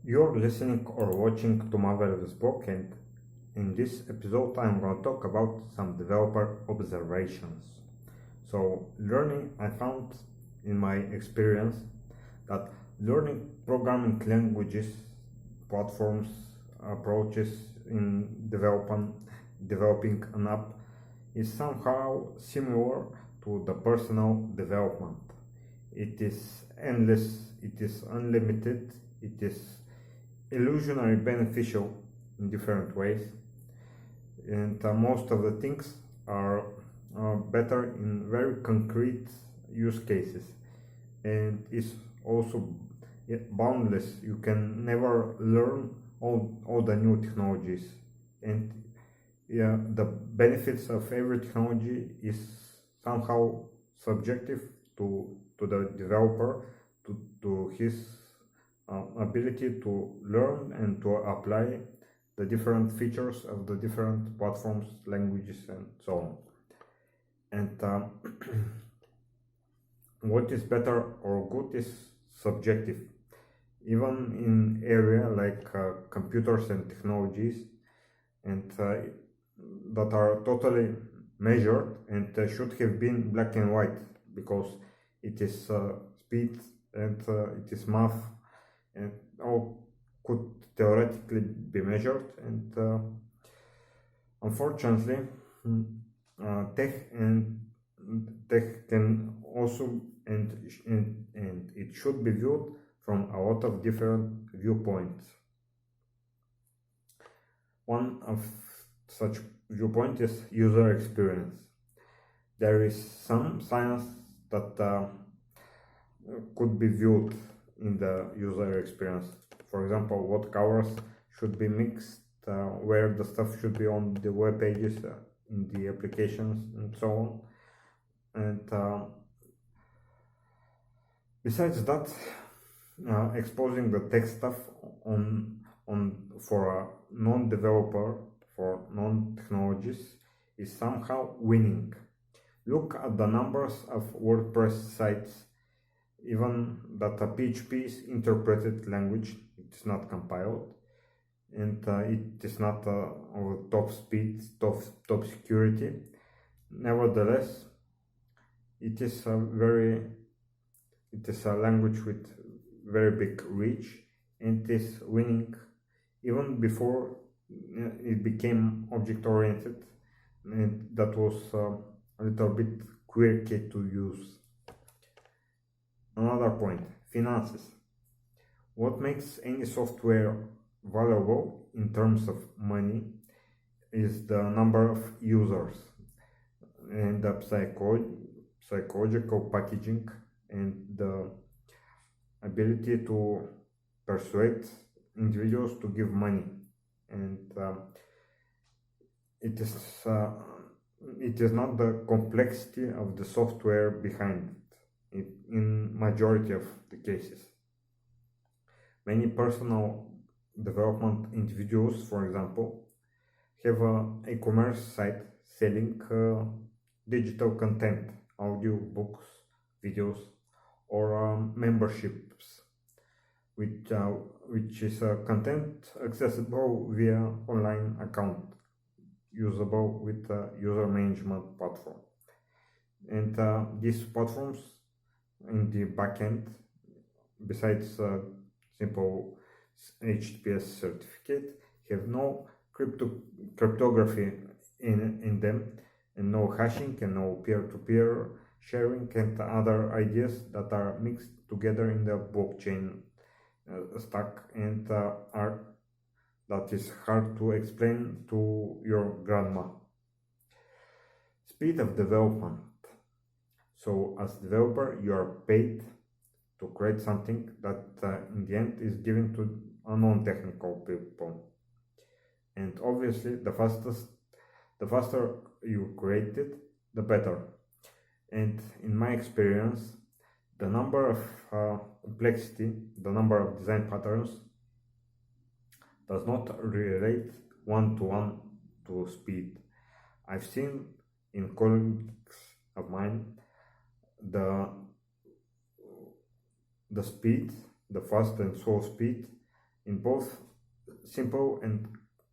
You're listening or watching to Marvelous Book, and in this episode, I'm going to talk about some developer observations. I found in my experience that learning programming languages, platforms, approaches in developing an app is somehow similar to the personal development. It is endless, it is unlimited, it is illusionary beneficial in different ways, and most of the things are better in very concrete use cases, and is also boundless. You can never learn all the new technologies, and yeah, the benefits of every technology is somehow subjective to the developer, to his ability to learn and to apply the different features of the different platforms, languages, and so on. And what is better or good is subjective. Even in area like computers and technologies, and that are totally measured and should have been black and white, because it is speed and it is math, and all could theoretically be measured, and unfortunately tech and tech can also and it should be viewed from a lot of different viewpoints. One of such viewpoint is user experience. There is some science that could be viewed in the user experience. For example, what colors should be mixed, where the stuff should be on the web pages, in the applications, and so on. And besides that, exposing the tech stuff on for a non-developer, for non-technologies, is somehow winning. Look at the numbers of WordPress sites, even that a PHP is interpreted language, it's not compiled, and it is not of top speed, top security. Nevertheless, it is a language with very big reach, and it is winning even before it became object oriented, and that was a little bit quirky to use. Another point, finances. What makes any software valuable in terms of money is the number of users, and the psychological packaging, and the ability to persuade individuals to give money. And it is not the complexity of the software behind it in majority of the cases. Many personal development individuals, for example, have an e-commerce site selling digital content, audio books, videos, or memberships, which is content accessible via online account, usable with a user management platform. And these platforms in the backend, besides simple HTTPS certificate, have no cryptography in them, and no hashing, and no peer-to-peer sharing, and other ideas that are mixed together in the blockchain stack, and that is hard to explain to your grandma. Speed of development. So as developer, you are paid to create something that in the end is given to a non-technical people, and obviously the faster you create it, the better. And in my experience, the number of complexity, the number of design patterns does not relate one-to-one to speed. I've seen in colleagues of mine the speed, the fast and slow speed in both simple and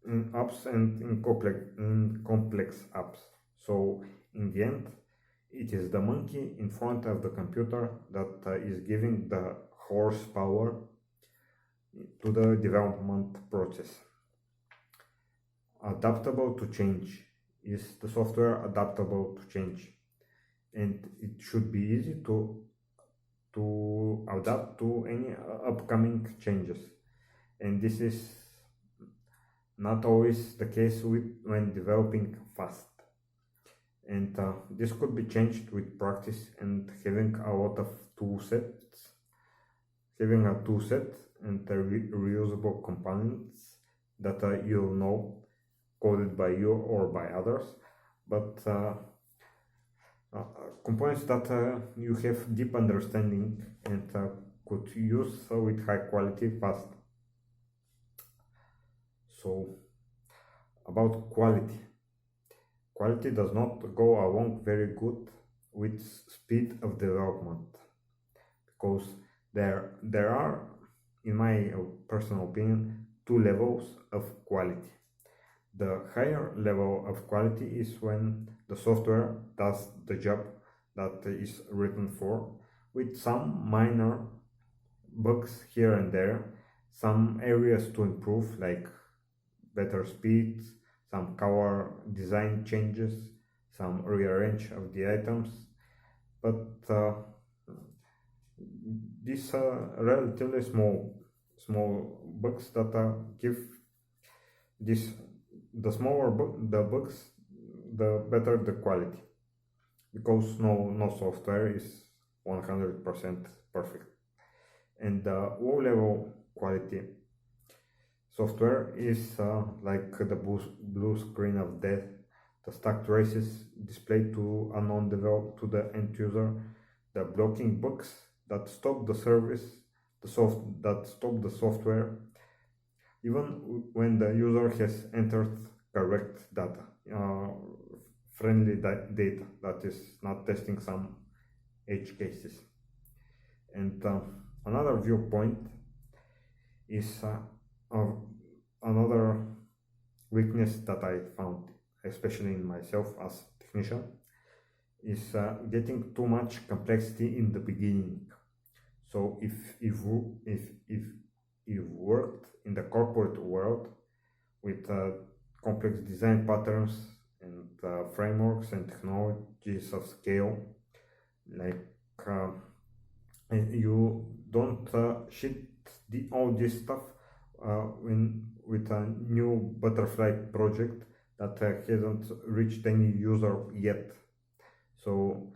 in apps and in complex apps. So in the end, it is the monkey in front of the computer that is giving the horsepower to the development process. Adaptable to change. Is the software adaptable to change? And it should be easy to adapt to any upcoming changes. And this is not always the case when developing fast. And this could be changed with practice and having a lot of tool sets, having a tool set and reusable components that you'll know, coded by you or by others, but components that you have deep understanding and could use with high quality fast. So about quality. Quality does not go along very good with speed of development, because there are, in my personal opinion, two levels of quality. The higher level of quality is when the software does the job that is written for, with some minor bugs here and there, some areas to improve, like better speed, some color design changes, some rearrange of the items, but these are relatively small bugs that give this, the smaller the bugs, the better the quality, because no software is 100% perfect. And the low level quality software is like the blue screen of death, the stack traces displayed to a non-developed to the end user, the blocking bugs that stop the service, that stop the software, even when the user has entered correct data, friendly data that is not testing some edge cases. And another viewpoint is another weakness that I found, especially in myself as technician, is getting too much complexity in the beginning. So if you've worked in the corporate world with complex design patterns and frameworks and technologies of scale, like you don't ship all this stuff with a new butterfly project that hasn't reached any user yet. So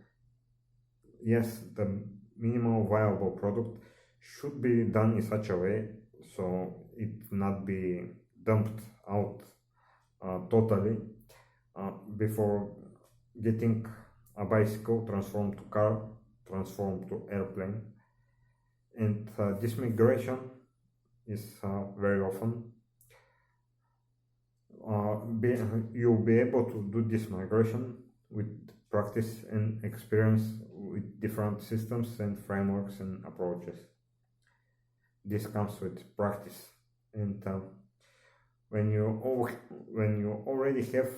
yes, the minimal viable product should be done in such a way so it not be dumped out totally before getting a bicycle transformed to car, transformed to airplane. And this migration is very often you'll be able to do this migration with practice and experience with different systems and frameworks and approaches. This comes with practice, and when you already have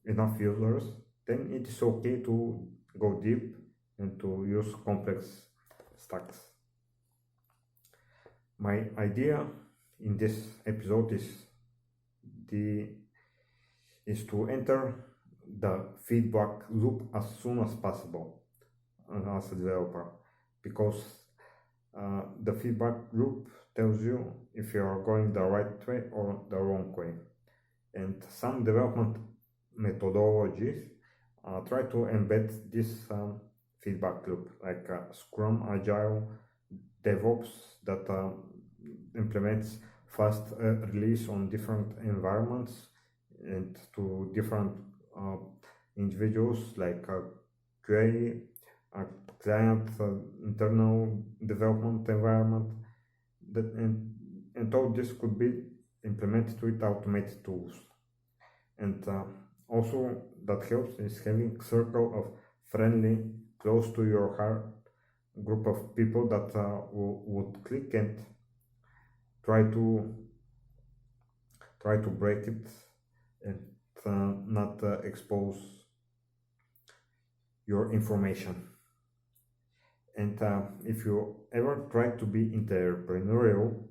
enough users, then it is okay to go deep and to use complex stacks. My idea in this episode is to enter the feedback loop as soon as possible as a developer, because the feedback loop tells you if you are going the right way or the wrong way. And some development methodologies try to embed this feedback loop, like Scrum, Agile, DevOps, that implements fast release on different environments and to different individuals, like QA, client, internal development environment, and all this could be implemented with automated tools. And also that helps is having circle of friendly, close to your heart group of people that would click and try to break it and not expose your information. And if you ever try to be entrepreneurial,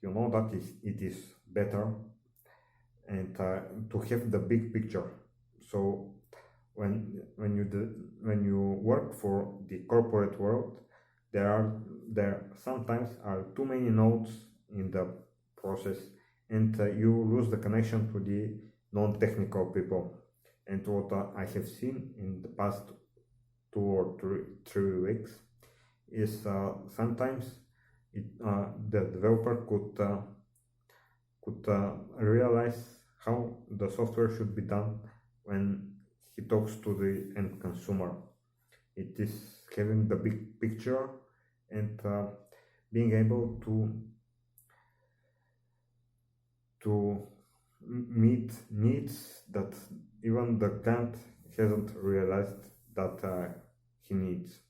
you know that it is better and to have the big picture. So when you work for the corporate world, there sometimes are too many nodes in the process, and you lose the connection to the non-technical people. And what I have seen in the past 2 or 3 weeks is sometimes the developer could realize how the software should be done when he talks to the end consumer. It is having the big picture and being able to meet needs that even the client hasn't realized that he needs.